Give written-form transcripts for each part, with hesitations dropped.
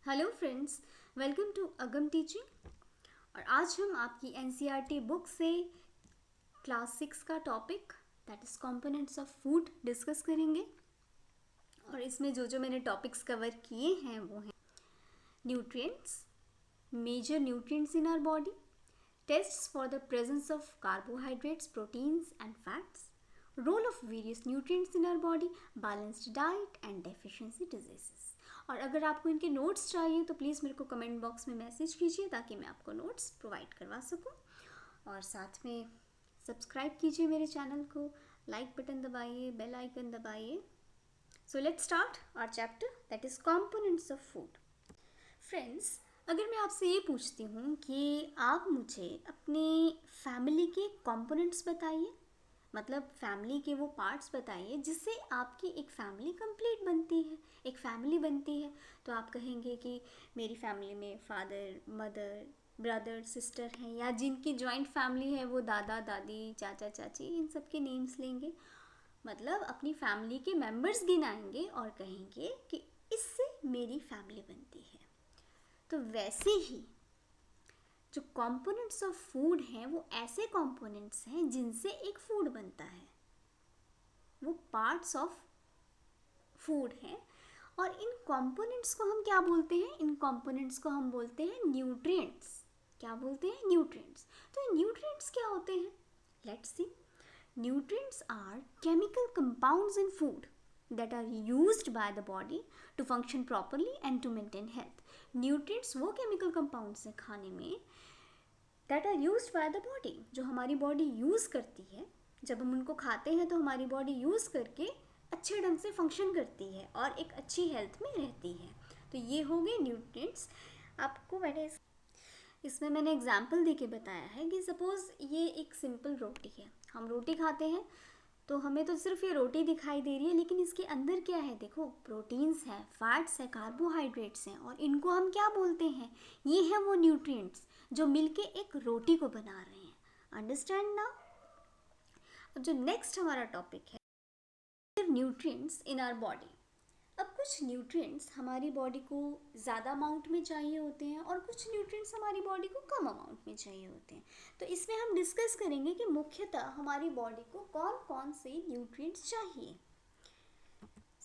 Hello friends, welcome to Agam teaching. और आज हम आपकी एनसीईआरटी बुक से क्लास 6 का topic that is components of food discuss करेंगे। और इसमें जो मैंने टॉपिक्स कवर किए हैं वो हैं nutrients, major nutrients in our body, tests for the presence of carbohydrates, proteins and fats, role of various nutrients in our body, balanced diet and deficiency diseases. और अगर आपको इनके नोट्स चाहिए तो प्लीज़ मेरे को कमेंट बॉक्स में message कीजिए ताकि मैं आपको नोट्स प्रोवाइड करवा सकूं। और साथ में सब्सक्राइब कीजिए मेरे चैनल को, लाइक बटन दबाइए, बेल आइकन दबाइए। So let's start our chapter that is components of food. Friends, अगर मैं आपसे ये पूछती हूँ कि आप मुझे अपने फैमिली के कंपोनेंट्स बताइए, मतलब फैमिली के वो पार्ट्स बताइए जिससे आपकी एक फैमिली कंप्लीट बनती है, एक फैमिली बनती है, तो आप कहेंगे कि मेरी फैमिली में फादर, मदर, ब्रदर, सिस्टर हैं, या जिनकी जॉइंट फैमिली है वो दादा दादी, चाचा चाची, इन सब के नेम्स लेंगे। मतलब अपनी फैमिली के मेंबर्स गिनाएंगे और कहेंगे कि इससे मेरी फैमिली बनती है। तो वैसे ही जो कंपोनेंट्स ऑफ फूड हैं वो ऐसे कंपोनेंट्स हैं जिनसे एक फूड बनता है, वो पार्ट्स ऑफ फूड हैं। और इन कंपोनेंट्स को हम क्या बोलते हैं? इन कंपोनेंट्स को हम बोलते हैं न्यूट्रिएंट्स। क्या बोलते हैं? न्यूट्रिएंट्स। तो न्यूट्रिएंट्स क्या होते हैं? Let's see. Nutrients are chemical compounds in food that are used by the body to function properly and to maintain health. Nutrients वो chemical compounds हैं खाने में that are used by the body, जो हमारी body use करती है। जब हम उनको खाते हैं तो हमारी बॉडी यूज़ करके अच्छे ढंग से फंक्शन करती है और एक अच्छी हेल्थ में रहती है। तो ये हो गए न्यूट्रिएंट्स। आपको इसमें मैंने एग्जाम्पल दे के बताया है कि सपोज़ ये एक सिंपल रोटी है, हम रोटी खाते हैं तो हमें तो सिर्फ ये रोटी दिखाई दे रही है, लेकिन इसके अंदर क्या है? देखो, प्रोटीन्स है, फैट्स है, कार्बोहाइड्रेट्स हैं, और इनको हम क्या बोलते हैं? ये है वो न्यूट्रिएंट्स जो मिलके एक रोटी को बना रहे हैं। अंडरस्टैंड ना? अब जो नेक्स्ट हमारा टॉपिक है न्यूट्रिएंट्स इन आवर बॉडी। अब कुछ न्यूट्रिएंट्स हमारी बॉडी को ज़्यादा अमाउंट में चाहिए होते हैं और कुछ न्यूट्रिएंट्स हमारी बॉडी को कम अमाउंट में चाहिए होते हैं। तो इसमें हम डिस्कस करेंगे कि मुख्यतः हमारी बॉडी को कौन कौन से न्यूट्रिएंट्स चाहिए।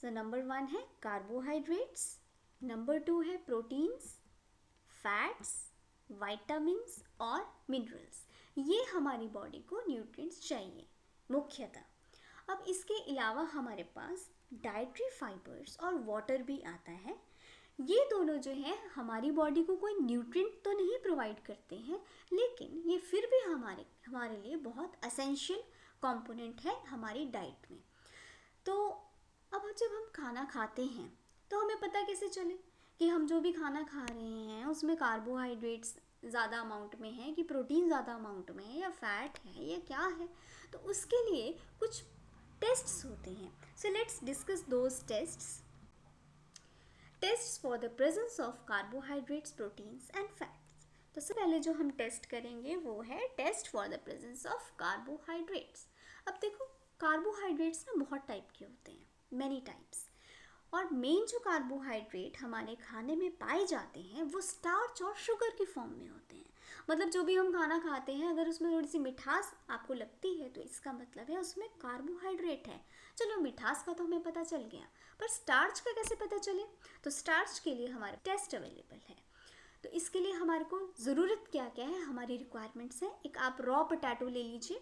सो नंबर 1 है कार्बोहाइड्रेट्स, नंबर 2 है प्रोटीन्स, फैट्स, वाइटामिन्स और मिनरल्स। ये हमारी बॉडी को न्यूट्रिएंट्स चाहिए मुख्यतः। अब इसके अलावा हमारे पास डाइटरी फाइबर्स और वाटर भी आता है। ये दोनों जो है हमारी बॉडी को कोई न्यूट्रिएंट तो नहीं प्रोवाइड करते हैं, लेकिन ये फिर भी हमारे लिए बहुत एसेंशियल कंपोनेंट है हमारी डाइट में। तो अब जब हम खाना खाते हैं तो हमें पता कैसे चले कि हम जो भी खाना खा रहे हैं उसमें कार्बोहाइड्रेट्स ज़्यादा अमाउंट में है कि प्रोटीन ज़्यादा अमाउंट में है या फैट है या क्या है? तो उसके लिए कुछ टेस्ट्स होते हैं। So let's discuss those tests. Tests for the presence of carbohydrates, proteins and fats. तो सबसे पहले जो हम टेस्ट करेंगे वो है test for the presence of carbohydrates. अब देखो, कार्बोहाइड्रेट्स ना बहुत टाइप के होते हैं, मैनी टाइप्स। और मेन जो कार्बोहाइड्रेट हमारे खाने में पाए जाते हैं वो स्टार्च और शुगर के फॉर्म में होते हैं। मतलब जो भी हम खाना खाते हैं अगर उसमें थोड़ी सी मिठास आपको लगती है तो इसका मतलब है उसमें कार्बोहाइड्रेट है। चलो, मिठास का तो हमें पता चल गया, पर स्टार्च का कैसे पता चले? तो स्टार्च के लिए हमारे टेस्ट अवेलेबल है। तो इसके लिए हमारे को ज़रूरत क्या क्या है, हमारी रिक्वायरमेंट्स है। एक आप रॉ पोटैटो ले लीजिए,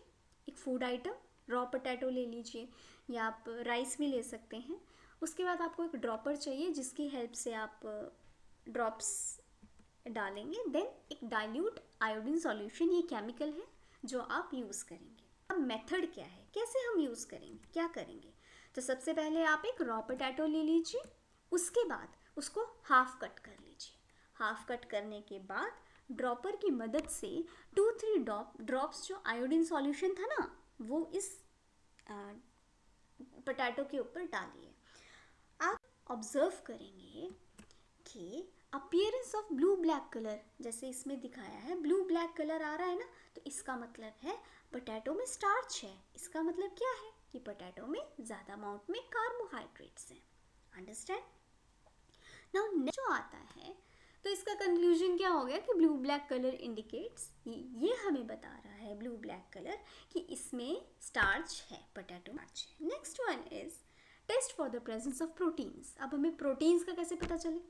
एक फूड आइटम रॉ पोटैटो ले लीजिए, या आप राइस भी ले सकते हैं। उसके बाद आपको एक ड्रॉपर चाहिए जिसकी हेल्प से आप ड्रॉप्स डालेंगे। देन एक डाइल्यूट आयोडीन सॉल्यूशन, ये केमिकल है जो आप यूज़ करेंगे। अब मेथड क्या है, कैसे हम यूज़ करेंगे, क्या करेंगे? तो सबसे पहले आप एक रॉ पोटैटो ले लीजिए, उसके बाद उसको हाफ कट कर लीजिए। हाफ कट करने के बाद ड्रॉपर की मदद से 2-3 ड्रॉप्स जो आयोडीन सॉल्यूशन था ना वो इस पोटैटो के ऊपर डालिए। आप ऑब्जर्व करेंगे कि appearance of blue black colour, जैसे इसमें दिखाया है ब्लू ब्लैक कलर आ रहा है ना, तो इसका मतलब है पोटैटो में स्टार्च है। इसका मतलब क्या है कि पोटैटो में ज़्यादा अमाउंट में कार्बोहाइड्रेट्स हैं। अंडरस्टैंड? नाउ नेक्स्ट जो आता है इसका कंक्लूजन क्या हो गया कि ब्लू ब्लैक कलर इंडिकेट्स, ये हमें बता रहा है ब्लू ब्लैक कलर कि इसमें स्टार्च है, पोटैटो स्टार्च है। Next one is test for the presence of proteins. अब हमें प्रोटीन्स का कैसे पता चले,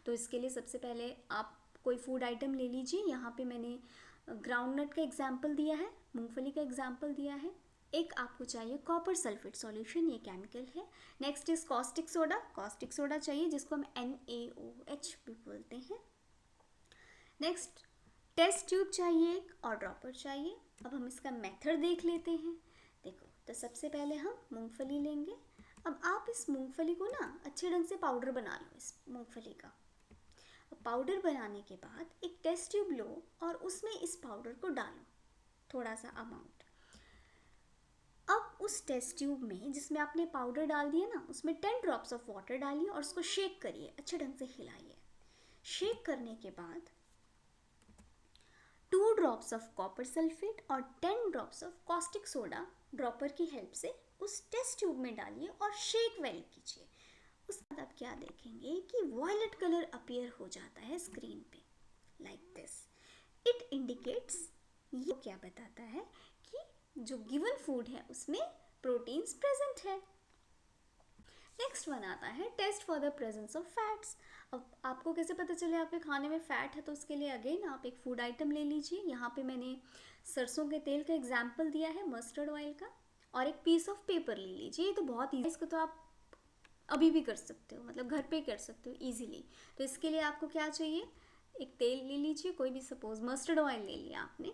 तो इसके लिए सबसे पहले आप कोई फूड आइटम ले लीजिए। यहाँ पे मैंने ग्राउंडनट का एग्जाम्पल दिया है, मूंगफली का एग्जाम्पल दिया है। एक आपको चाहिए कॉपर सल्फेट सॉल्यूशन, ये केमिकल है। Next is caustic soda, caustic soda चाहिए जिसको हम NaOH भी बोलते हैं। नेक्स्ट टेस्ट ट्यूब चाहिए एक और ड्रॉपर चाहिए। अब हम इसका मेथड देख लेते हैं। देखो, तो सबसे पहले हम मूंगफली लेंगे। अब आप इस मूंगफली को ना अच्छे ढंग से पाउडर बना लो इस मूंगफली का। पाउडर बनाने के बाद एक टेस्ट ट्यूब लो और उसमें इस पाउडर को डालो, थोड़ा सा अमाउंट। अब उस टेस्ट ट्यूब में जिसमें आपने पाउडर डाल दिया ना, उसमें 10 ड्रॉप्स ऑफ वाटर डालिए और उसको शेक करिए, अच्छे ढंग से हिलाइए। शेक करने के बाद 2 ड्रॉप्स ऑफ कॉपर सल्फेट और 10 drops of caustic soda dropper की हेल्प से उस टेस्ट ट्यूब में डालिए और शेक वेल कीजिए। उसके बाद आप क्या देखेंगे कि वॉयलेट कलर अपीयर हो जाता है स्क्रीन पे, लाइक दिस। इट इंडिकेट्स, ये क्या बताता है कि जो गिवन फूड है उसमें प्रोटीन्स प्रेजेंट है। नेक्स्ट वन आता है test for the presence of fats. अब आपको कैसे पता चले आपके खाने में फैट है, तो उसके लिए अगेन आप एक फूड आइटम ले लीजिए। यहाँ पे मैंने सरसों के तेल का एग्जाम्पल दिया है, मस्टर्ड ऑयल का, और एक पीस ऑफ पेपर ले लीजिए। ये तो बहुत ईजी, इसको तो आप अभी भी कर सकते हो, मतलब घर पे कर सकते हो इजीली। तो इसके लिए आपको क्या चाहिए, एक तेल ले लीजिए, कोई भी, सपोज मस्टर्ड ऑयल ले लिया आपने।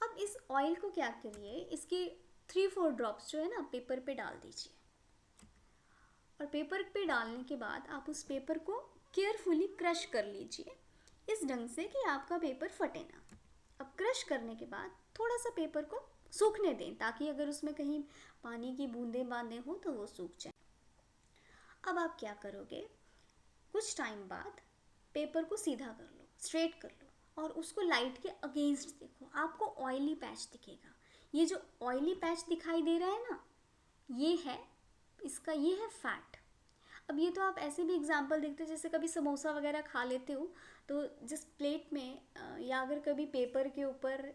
अब इस ऑयल को क्या करिए, इसके 3-4 ड्रॉप्स जो है ना पेपर पे डाल दीजिए। और पेपर पे डालने के बाद आप उस पेपर को केयरफुली क्रश कर लीजिए, इस ढंग से कि आपका पेपर फटे ना। अब क्रश करने के बाद थोड़ा सा पेपर को सूखने दें, ताकि अगर उसमें कहीं पानी की बूंदें बांदें हो तो वो सूख जाए। अब आप क्या करोगे, कुछ टाइम बाद पेपर को सीधा कर लो, स्ट्रेट कर लो और उसको लाइट के अगेंस्ट देखो, आपको ऑयली पैच दिखेगा। ये जो ऑयली पैच दिखाई दे रहा है ना, ये है इसका, ये है फैट। अब ये तो आप ऐसे भी एग्जांपल देखते हो, जैसे कभी समोसा वगैरह खा लेते हो तो जिस प्लेट में या अगर कभी पेपर के ऊपर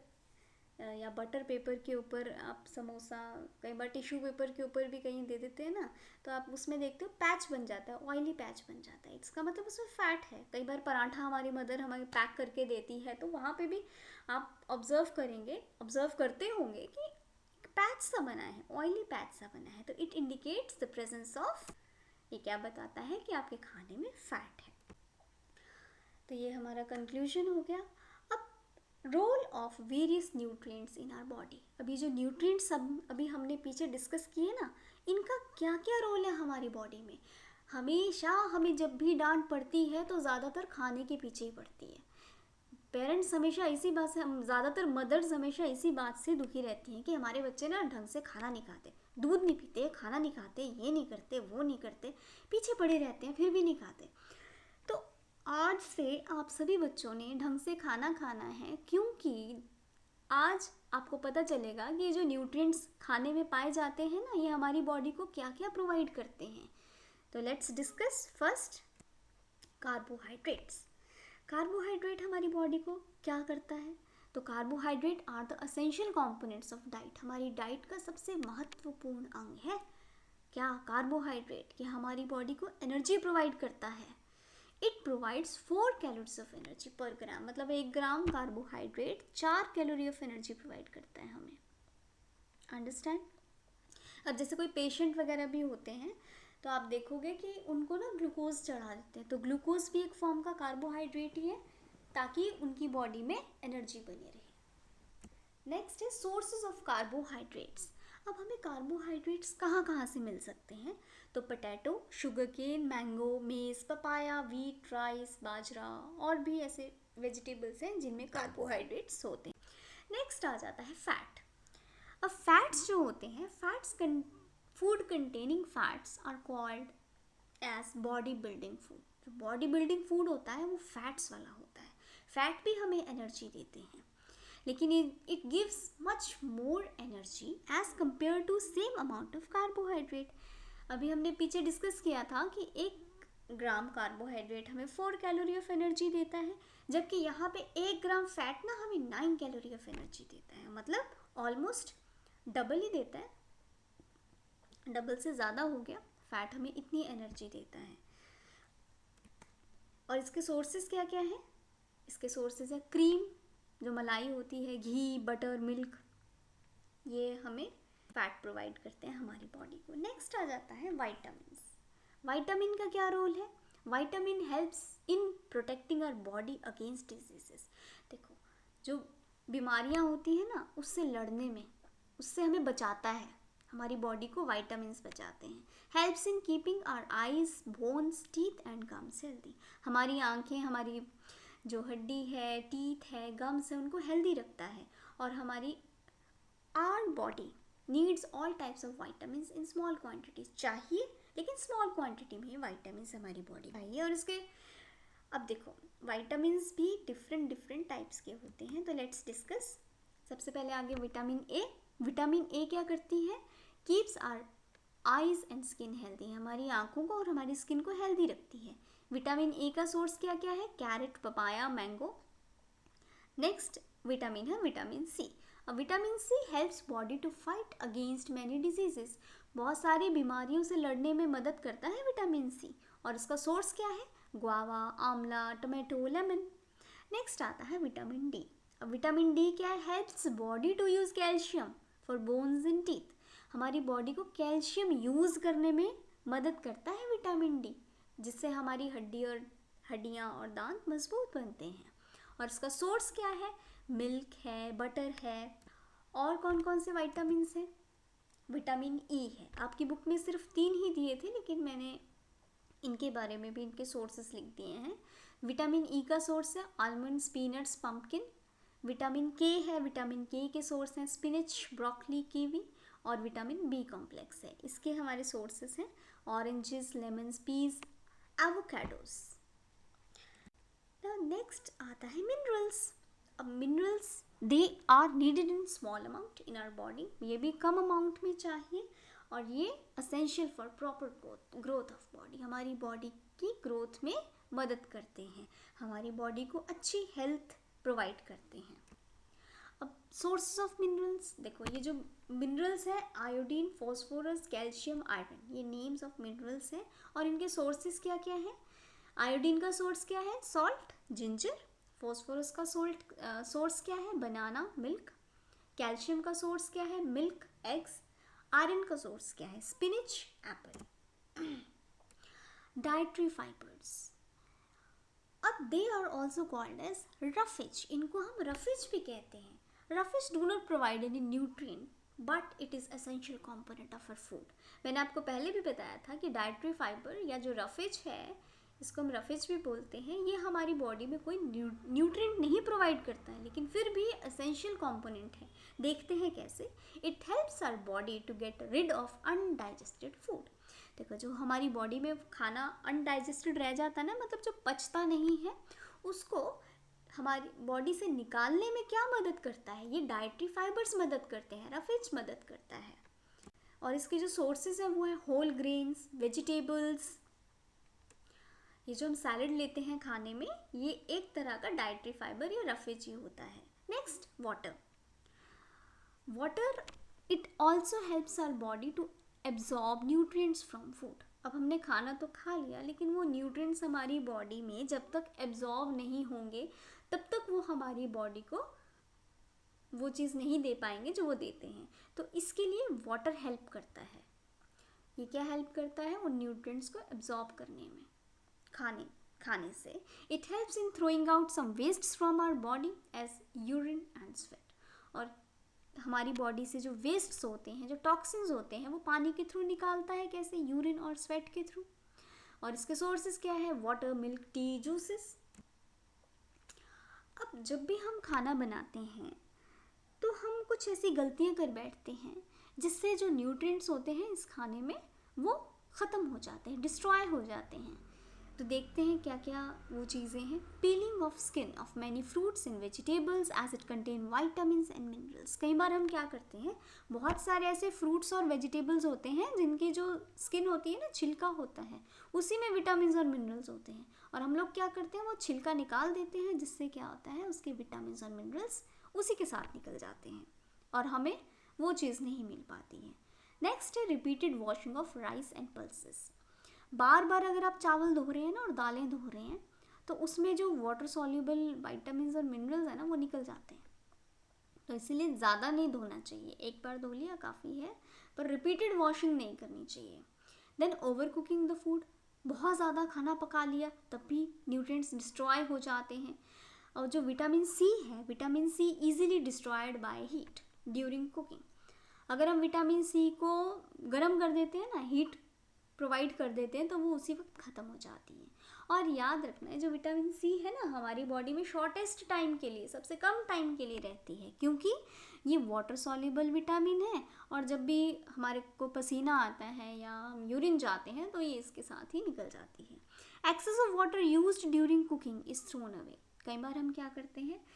या बटर पेपर के ऊपर आप समोसा, कई बार टिश्यू पेपर के ऊपर भी कहीं दे देते हैं ना, तो आप उसमें देखते हो पैच बन जाता है, ऑयली पैच बन जाता है। इसका मतलब उसमें फैट है। कई बार पराठा हमारी मदर हमें पैक करके देती है, तो वहाँ पे भी आप ऑब्जर्व करते होंगे कि पैच सा बना है, ऑयली पैच सा बना है। तो it indicates the presence of, ये क्या बताता है कि आपके खाने में फैट है। तो ये हमारा कंक्लूजन हो गया। Role of various nutrients in our body. अभी जो न्यूट्रिएंट्स अभी हमने पीछे डिस्कस किए ना, इनका क्या क्या रोल है हमारी बॉडी में। हमेशा हमें जब भी डांट पड़ती है तो ज़्यादातर खाने के पीछे ही पड़ती है। पेरेंट्स हमेशा इसी बात से, ज़्यादातर मदर्स हमेशा इसी बात से दुखी रहती हैं कि हमारे बच्चे ना ढंग से खाना नहीं खाते, दूध नहीं पीते, खाना नहीं खाते, ये नहीं करते, वो नहीं करते, पीछे पड़े रहते हैं, फिर भी नहीं खाते। तो आज से आप सभी बच्चों ने ढंग से खाना खाना है, क्योंकि आज आपको पता चलेगा कि जो न्यूट्रिएंट्स खाने में पाए जाते हैं ना, ये हमारी बॉडी को क्या क्या प्रोवाइड करते हैं। तो let's discuss first carbohydrates. Carbohydrate हमारी बॉडी को क्या करता है, तो carbohydrate are the essential components of diet. हमारी डाइट का सबसे महत्वपूर्ण अंग है क्या, कार्बोहाइड्रेट। ये हमारी बॉडी को एनर्जी प्रोवाइड करता है। It provides 4 calories of energy पर ग्राम, मतलब 1 ग्राम carbohydrate 4 calorie of energy provide करता है हमें। अंडरस्टैंड। अब जैसे कोई पेशेंट वगैरह भी होते हैं तो आप देखोगे कि उनको ना ग्लूकोज चढ़ा देते हैं, तो ग्लूकोज भी एक फॉर्म का कार्बोहाइड्रेट ही है, ताकि उनकी बॉडी में एनर्जी बनी रहे। नेक्स्ट है सोर्सेज ऑफ कार्बोहाइड्रेट्स। अब हमें कार्बोहाइड्रेट्स कहाँ कहाँ से मिल सकते हैं, तो पोटैटो, शुगर केन, मैंगो, मेज, पपाया, वीट, राइस, बाजरा और भी ऐसे वेजिटेबल्स हैं जिनमें कार्बोहाइड्रेट्स होते हैं। नेक्स्ट आ जाता है फैट। अब फैट्स जो होते हैं, food containing fats are called as body building food. जो बॉडी बिल्डिंग फूड होता है वो फैट्स वाला होता है। फैट भी हमें एनर्जी देते हैं, लेकिन it gives much more energy as compare to same amount of carbohydrate. अभी हमने पीछे डिस्कस किया था कि एक ग्राम कार्बोहाइड्रेट हमें 4 कैलोरी ऑफ एनर्जी देता है, जबकि यहाँ पे 1 ग्राम फैट ना हमें 9 कैलोरी ऑफ एनर्जी देता है, मतलब ऑलमोस्ट डबल ही देता है, डबल से ज़्यादा हो गया। फैट हमें इतनी एनर्जी देता है। और इसके सोर्सेज क्या क्या है? इसके सोर्सेज है क्रीम, जो मलाई होती है, घी, बटर, मिल्क, ये हमें फैट प्रोवाइड करते हैं हमारी बॉडी को। नेक्स्ट आ जाता है विटामिन्स। विटामिन का क्या रोल है? Vitamin helps in protecting our body against diseases. देखो, जो बीमारियां होती है ना, उससे लड़ने में, उससे हमें बचाता है, हमारी बॉडी को विटामिन्स बचाते हैं। Helps in keeping our eyes, bones, teeth and gums healthy. हमारी आंखें, हमारी जो हड्डी है, टीथ है, गम्स है, उनको हेल्दी रखता है। और हमारी our body needs all types of vitamins in small quantities. चाहिए, लेकिन स्मॉल क्वांटिटी में विटामिन्स हमारी बॉडी चाहिए। और इसके अब देखो, विटामिन्स भी डिफरेंट टाइप्स के होते हैं, तो लेट्स डिस्कस। सबसे पहले आगे विटामिन ए। विटामिन ए क्या करती है? Keeps our eyes and skin healthy. हमारी आंखों को और हमारी स्किन को हेल्दी रखती है। विटामिन ए का सोर्स क्या क्या है? Carrot, papaya, mango. Next vitamin है विटामिन सी। अब vitamin C helps body to fight against many diseases. बहुत सारी बीमारियों से लड़ने में मदद करता है विटामिन सी। और इसका सोर्स क्या है? गुआवा, आंवला, टोमेटो, लेमन। नेक्स्ट आता है विटामिन डी। अब विटामिन डी क्या है? Helps body to use calcium for bones and teeth. हमारी बॉडी को कैल्शियम यूज करने में मदद करता है विटामिन डी, जिससे हमारी हड्डियाँ और दांत मजबूत बनते हैं। और इसका सोर्स क्या है? मिल्क है, बटर है। और कौन कौन से विटामिन्स हैं? विटामिन ई है। आपकी बुक में सिर्फ 3 ही दिए थे, लेकिन मैंने इनके बारे में भी इनके सोर्सेस लिख दिए हैं। विटामिन ई का सोर्स है आलमंड्स, पीनट्स, पंपकिन। विटामिन के है, विटामिन के के सोर्स हैं स्पिनच, ब्रोकली, कीवी। और विटामिन बी कॉम्प्लेक्स है, इसके हमारे सोर्सेस हैं oranges, lemons, peas, avocados. Next आता है मिनरल्स। अब minerals they are needed in small amount in our body. ये भी कम अमाउंट में चाहिए, और ये essential for proper growth of body. हमारी बॉडी की ग्रोथ में मदद करते हैं, हमारी बॉडी को अच्छी हेल्थ प्रोवाइड करते हैं। अब सोर्सेस ऑफ मिनरल्स देखो, ये जो मिनरल्स है आयोडीन, फॉस्फोरस, कैल्शियम, आयरन, ये नेम्स ऑफ मिनरल्स हैं। और इनके सोर्सेस क्या क्या हैं? आयोडीन का सोर्स क्या है? Salt, ginger. फॉस्फोरस का सोर्स क्या है? Banana, milk. कैल्शियम का सोर्स क्या है? Milk, eggs. आयरन का सोर्स क्या है? Spinach, apple. डाइटरी फाइबर्स, अब they are also called as roughage. इनको हम रफेज भी कहते हैं। Roughage do not provide any nutrient, but it is essential component of our food. मैंने आपको पहले भी बताया था कि डाइटरी फाइबर या जो रफेज है, इसको हम रफेज भी बोलते हैं, ये हमारी बॉडी में कोई न्यूट्रिएंट नहीं प्रोवाइड करता है, लेकिन फिर भी एसेंशियल कंपोनेंट है। देखते हैं कैसे। It helps our body to get rid of undigested food. देखो, जो हमारी बॉडी में खाना अनडाइजेस्टेड रह जाता है ना, मतलब जो पचता नहीं है, उसको हमारी बॉडी से निकालने में क्या मदद करता है? ये डाइटरी फाइबर्स मदद करते हैं, रफेज मदद करता है। और इसके जो सोर्सेज हैं वो है होल ग्रेन्स, वेजिटेबल्स। ये जो हम सैलड लेते हैं खाने में, ये एक तरह का डाइटरी फाइबर या रफेज ही होता है। Next, water. Water it also helps our body to absorb nutrients from food. अब हमने खाना तो खा लिया, लेकिन वो न्यूट्रिएंट्स हमारी बॉडी में जब तक एब्जॉर्ब नहीं होंगे, तब तक वो हमारी बॉडी को वो चीज़ नहीं दे पाएंगे जो वो देते हैं। तो इसके लिए वाटर हेल्प करता है। ये क्या हेल्प करता है? उन न्यूट्रिएंट्स को एब्जॉर्ब करने में खाने से। It helps in throwing out some wastes from our body as urine and sweat. और हमारी बॉडी से जो वेस्ट्स होते हैं, जो टॉक्सिन्स होते हैं, वो पानी के थ्रू निकालता है। कैसे? यूरिन और स्वेट के थ्रू। और इसके सोर्सेज क्या है? Water, milk, T, juices. अब जब भी हम खाना बनाते हैं तो हम कुछ ऐसी गलतियां कर बैठते हैं जिससे जो न्यूट्रिएंट्स होते हैं इस खाने में वो ख़त्म हो जाते हैं, डिस्ट्रॉय हो जाते हैं। तो देखते हैं क्या क्या वो चीज़ें हैं। Peeling off skin of many fruits and vegetables as it contain vitamins and minerals. कई बार हम क्या करते हैं, बहुत सारे ऐसे फ्रूट्स और वेजिटेबल्स होते हैं जिनकी जो स्किन होती है ना, छिलका होता है, उसी में विटामिन्स और मिनरल्स होते हैं, और हम लोग क्या करते हैं, वो छिलका निकाल देते हैं, जिससे क्या होता है, उसके विटामिन्स और मिनरल्स उसी के साथ निकल जाते हैं और हमें वो चीज़ नहीं मिल पाती है। नेक्स्ट है repeated washing of rice and pulses. बार बार अगर आप चावल धो रहे हैं ना और दालें धो रहे हैं, तो उसमें जो वाटर सॉल्युबल विटामिन्स और मिनरल्स है ना, वो निकल जाते हैं। तो इसीलिए ज़्यादा नहीं धोना चाहिए, एक बार धो लिया काफ़ी है, पर रिपीटेड वॉशिंग नहीं करनी चाहिए। Then over cooking the food, बहुत ज़्यादा खाना पका लिया तब भी न्यूट्रिएंट्स डिस्ट्रॉय हो जाते हैं। और जो विटामिन सी है, vitamin C easily destroyed by heat during cooking. अगर हम विटामिन सी को गर्म कर देते हैं ना, हीट प्रोवाइड कर देते हैं, तो वो उसी वक्त ख़त्म हो जाती है। और याद रखना है, जो विटामिन सी है ना, हमारी बॉडी में शॉर्टेस्ट टाइम के लिए, सबसे कम टाइम के लिए रहती है, क्योंकि ये वाटर सॉल्युबल विटामिन है, और जब भी हमारे को पसीना आता है या हम यूरिन जाते हैं तो ये इसके साथ ही निकल जाती है। Excess of water used during cooking is thrown away. कई बार हम क्या करते हैं,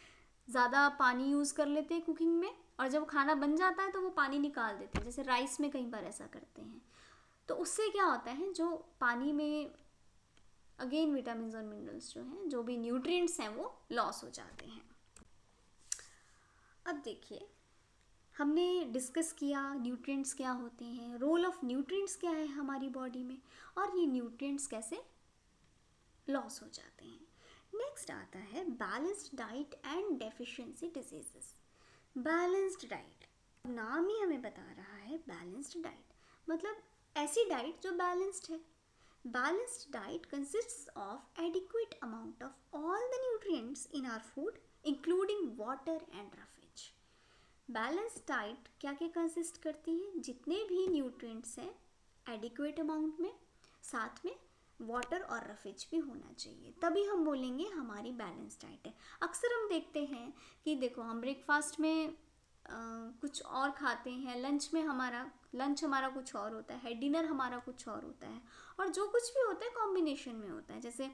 ज़्यादा पानी यूज़ कर लेते हैं कुकिंग में, और जब खाना बन जाता है तो वो पानी निकाल देते हैं, जैसे राइस में कई बार ऐसा करते हैं। तो उससे क्या होता है, जो पानी में अगेन विटामिन्स और मिनरल्स जो हैं, जो भी न्यूट्रिएंट्स हैं, वो लॉस हो जाते हैं। अब देखिए, हमने डिस्कस किया न्यूट्रिएंट्स क्या होते हैं, रोल ऑफ न्यूट्रिएंट्स क्या है हमारी बॉडी में, और ये न्यूट्रिएंट्स कैसे लॉस हो जाते हैं। नेक्स्ट आता है balanced diet and deficiency diseases. Balanced diet, नाम ही हमें बता रहा है बैलेंस्ड डाइट, मतलब ऐसी डाइट जो बैलेंस्ड है। Balanced diet consists of adequate amount of all the nutrients in our food, including water and roughage. Balanced diet क्या क्या कंसिस्ट करती है, जितने भी न्यूट्रिएंट्स हैं एडिक्वेट अमाउंट में, साथ में वाटर और रफेज भी होना चाहिए, तभी हम बोलेंगे हमारी बैलेंस डाइट है। अक्सर हम देखते हैं कि देखो, हम ब्रेकफास्ट में कुछ और खाते हैं, लंच हमारा कुछ और होता है, डिनर हमारा कुछ और होता है, और जो कुछ भी होता है कॉम्बिनेशन में होता है। जैसे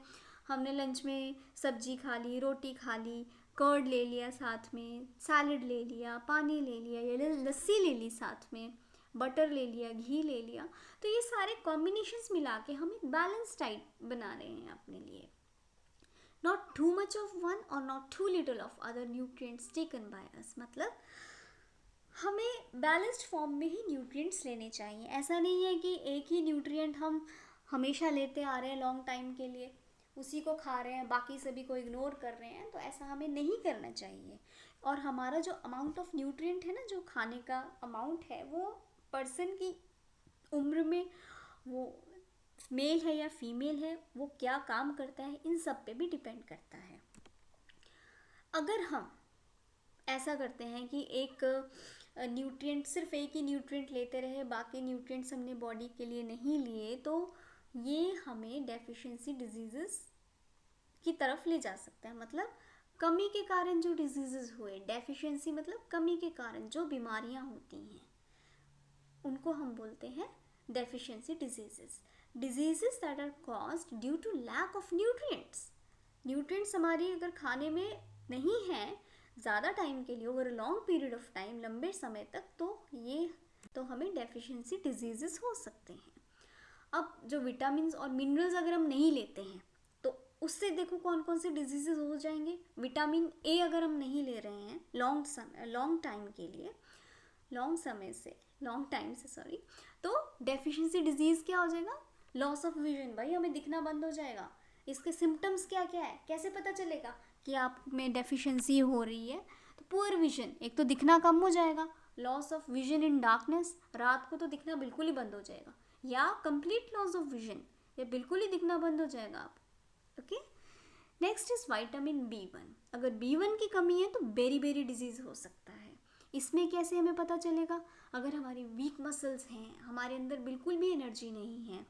हमने लंच में सब्जी खा ली, रोटी खा ली, कर्ड ले लिया, साथ में सैलड ले लिया, पानी ले लिया या लस्सी ले ली, साथ में बटर ले लिया, घी ले लिया, तो ये सारे कॉम्बिनेशंस मिला के हम एक बैलेंस डाइट बना रहे हैं अपने लिए। Not too much of one और not too little of other nutrients taken by us, मतलब हमें बैलेंस्ड फॉर्म में ही न्यूट्रिएंट्स लेने चाहिए। ऐसा नहीं है कि एक ही न्यूट्रिएंट हम हमेशा लेते आ रहे हैं लॉन्ग टाइम के लिए, उसी को खा रहे हैं, बाकी सभी को इग्नोर कर रहे हैं, तो ऐसा हमें नहीं करना चाहिए। और हमारा जो अमाउंट ऑफ न्यूट्रिएंट है ना, जो खाने का अमाउंट है, वो पर्सन की उम्र में, वो मेल है या फीमेल है, वो क्या काम करता है, इन सब पे भी डिपेंड करता है। अगर हम ऐसा करते हैं कि एक न्यूट्रिएंट, सिर्फ एक ही न्यूट्रिएंट लेते रहे, बाकी न्यूट्रिएंट्स हमने बॉडी के लिए नहीं लिए, तो ये हमें डेफिशिएंसी डिजीजेस की तरफ ले जा सकता है। मतलब कमी के कारण जो डिजीजेस हुए, डेफिशिएंसी मतलब कमी के कारण जो बीमारियां होती हैं, उनको हम बोलते हैं deficiency diseases. Diseases that are caused due to lack of nutrients. Nutrients हमारी अगर खाने में नहीं है ज़्यादा टाइम के लिए, over a long period of time, लंबे समय तक, तो हमें डेफिशिएंसी डिजीजेस हो सकते हैं। अब जो विटामिन्स और मिनरल्स अगर हम नहीं लेते हैं, तो उससे देखो कौन कौन से डिजीजेस हो जाएंगे। विटामिन ए अगर हम नहीं ले रहे हैं लॉन्ग टाइम से तो डेफिशिएंसी डिजीज़ क्या हो जाएगा, लॉस ऑफ विजन। भाई हमें दिखना बंद हो जाएगा। इसके सिम्टम्स क्या क्या है, कैसे पता चलेगा कि आप में डेफिशिएंसी हो रही है? तो पुअर विजन, एक तो दिखना कम हो जाएगा, loss of vision in darkness, रात को तो दिखना बिल्कुल ही बंद हो जाएगा, या कंप्लीट लॉस ऑफ विजन, या बिल्कुल ही दिखना बंद हो जाएगा आप। Okay, next is vitamin B1। अगर B1 की कमी है तो बेरी डिजीज़ हो सकता है। इसमें कैसे हमें पता चलेगा? अगर हमारी वीक मसल्स हैं, हमारे अंदर बिल्कुल भी एनर्जी नहीं है।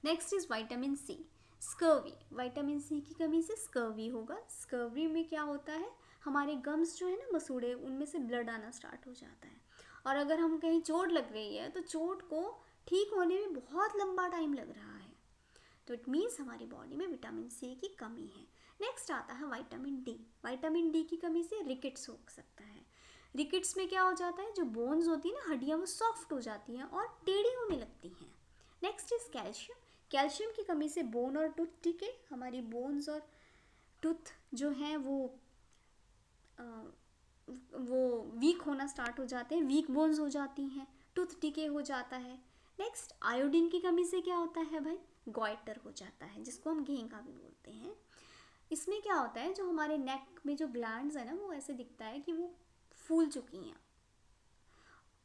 Next is vitamin C, scurvy. Vitamin C की कमी से स्कर्वी होगा। स्कर्वी में क्या होता है, हमारे गम्स जो है ना, मसूड़े, उनमें से ब्लड आना स्टार्ट हो जाता है, और अगर हम कहीं चोट लग रही है तो चोट को ठीक होने में बहुत लंबा टाइम लग रहा है। तो इट मीन्स हमारी बॉडी में विटामिन सी की कमी है। नेक्स्ट आता है विटामिन डी। विटामिन डी की कमी से रिकेट्स हो सकता है। रिकेट्स में क्या हो जाता है, जो बोन्स होती है ना, हड्डियाँ, वो सॉफ्ट हो जाती हैं और टेढ़ी होने लगती हैं। Next is calcium. कैल्शियम की कमी से बोन और टूथ टिके, हमारी बोन्स और टूथ जो हैं वो वीक होना स्टार्ट हो जाते हैं, वीक बोन्स हो जाती हैं, टूथ टिके हो जाता है। नेक्स्ट आयोडीन की कमी से क्या होता है भाई, गॉइटर हो जाता है, जिसको हम घेंगा भी बोलते हैं। इसमें क्या होता है, जो हमारे नेक में जो ग्लैंड्स है ना, वो ऐसे दिखता है कि वो फूल चुकी हैं,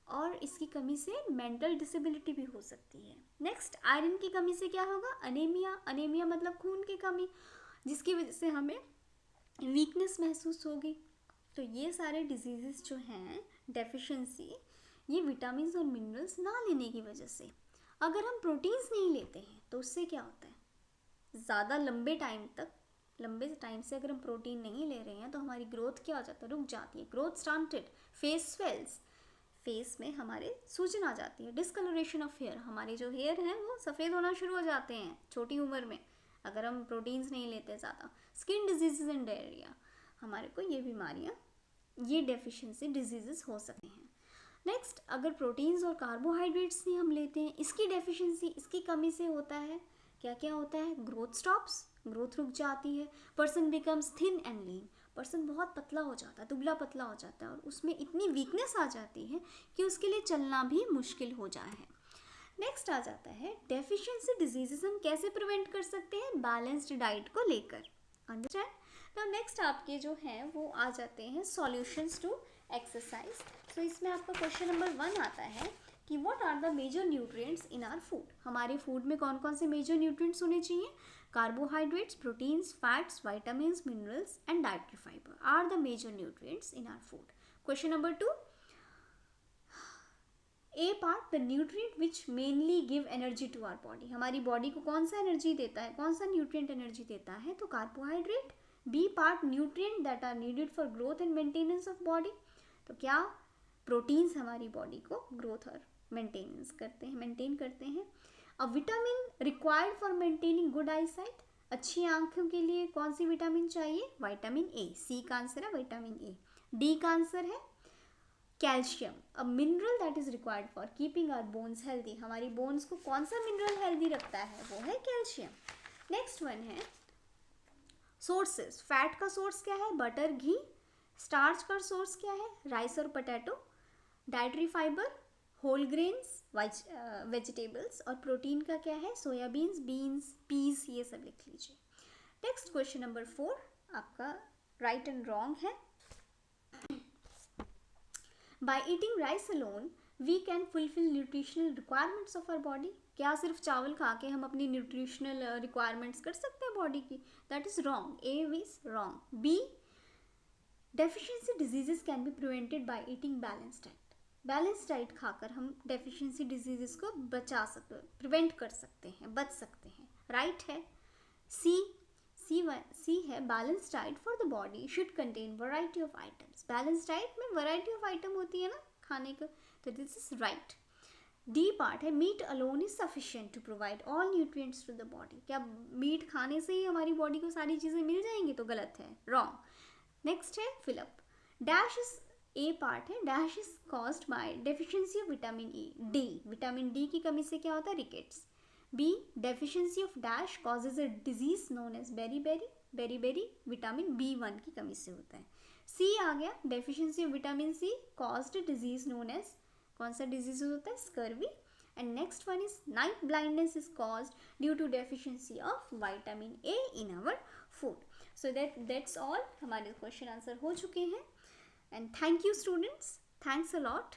और इसकी कमी से मेंटल डिसेबिलिटी भी हो सकती है। नेक्स्ट आयरन की कमी से क्या होगा, अनेमिया। अनेमिया मतलब खून की कमी, जिसकी वजह से हमें वीकनेस महसूस होगी। तो ये सारे डिजीजेस जो हैं, डेफिशिएंसी, ये विटामिन और मिनरल्स ना लेने की वजह से। अगर हम प्रोटीन्स नहीं लेते हैं तो उससे क्या होता है, ज़्यादा लंबे टाइम से अगर हम प्रोटीन नहीं ले रहे हैं तो हमारी ग्रोथ क्या हो जाता है, रुक जाती है, growth stunted, face swells, face में हमारे सूजन आ जाती है, डिस्कलरेशन ऑफ हेयर, हमारे जो हेयर हैं वो सफ़ेद होना शुरू हो जाते हैं छोटी उम्र में अगर हम प्रोटीन्स नहीं लेते ज़्यादा। स्किन डिजीजेज एंड डायरिया, हमारे को ये बीमारियाँ, ये डेफिशिएंसी डिजीजेस हो सकते हैं। नेक्स्ट, अगर प्रोटीन्स और कार्बोहाइड्रेट्स नहीं हम लेते हैं, इसकी डेफिशिएंसी, इसकी कमी से होता है क्या क्या होता है, ग्रोथ स्टॉप्स, ग्रोथ रुक जाती है, person becomes thin and lean, person बहुत पतला हो जाता है, दुबला पतला हो जाता है, और उसमें इतनी वीकनेस आ जाती है कि उसके लिए चलना भी मुश्किल हो जाए है। नेक्स्ट आ जाता है डेफिशिएंसी डिजीजेस हम कैसे प्रिवेंट कर सकते हैं, बैलेंस्ड डाइट को लेकर। अंडरस्टैंड। तो नेक्स्ट आपके जो हैं वो आ जाते हैं सॉल्यूशंस टू एक्सरसाइज। तो इसमें आपका क्वेश्चन नंबर 1 आता है कि what are the major nutrients in our food. हमारे फूड में कौन कौन से मेजर न्यूट्रिएंट्स होने चाहिए, carbohydrates, proteins, fats, vitamins, minerals and dietary fibre are the major nutrients in our food. Question number 2, A part, the nutrient which mainly give energy to our body. हमारी body को कौन सा energy देता है, कौन सा न्यूट्रिएंट एनर्जी देता है, तो carbohydrate. B part, nutrient that are needed for growth and maintenance of body. तो क्या प्रोटीन्स हमारी बॉडी को ग्रोथ और मेंटेन करते हैं। A vitamin required for maintaining good eye sight, अच्छी आंखों के लिए कौन सी विटामिन चाहिए, विटामिन ए। सी का आंसर है विटामिन ए। डी का आंसर है calcium. A mineral that is required for keeping our bones healthy, हमारी बोन्स को कौन सा मिनरल हेल्दी रखता है, वो है कैल्शियम। नेक्स्ट वन है सोर्सेज। फैट का सोर्स क्या है, बटर, घी। स्टार्च का सोर्स क्या है, राइस और potato. Dietary fibre, whole grains, vegetables. और प्रोटीन का क्या है, सोयाबीन्स, बीन्स, पीस, ये सब लिख लीजिए। नेक्स्ट क्वेश्चन नंबर 4 आपका राइट एंड रॉन्ग है। By eating rice alone, we can fulfill nutritional requirements of our body. क्या सिर्फ चावल खा के हम अपनी न्यूट्रिशनल रिक्वायरमेंट्स कर सकते हैं बॉडी की, that is wrong. A is wrong. B, deficiency diseases can be prevented by eating balance diet. Balance diet खाकर हम डेफिशिएंसी डिजीजेस को प्रिवेंट कर सकते हैं, बच सकते हैं, राइट है। सी है balance diet for the body should contain variety of items. Balance diet में वैरायटी ऑफ आइटम होती है ना खाने का, तो this is right. D part है meat alone is sufficient to provide all nutrients to the body. क्या meat खाने से ही हमारी बॉडी को सारी चीज़ें मिल जाएंगी, तो गलत है, रॉन्ग। नेक्स्ट है fill up. Dash is, A part है, dash is caused by deficiency of vitamin E. D, vitamin D की कमी से क्या होता है, rickets. B, deficiency of dash causes a disease known as beri, vitamin B1 की कमी से होता है। सी आ गया, deficiency of vitamin C caused disease known as, कौन सा डिजीज होता है, scurvy. And next one is night blindness is caused due to deficiency of vitamin A in our food. So that's all, हमारे question answer हो चुके हैं। And thank you students, thanks a lot.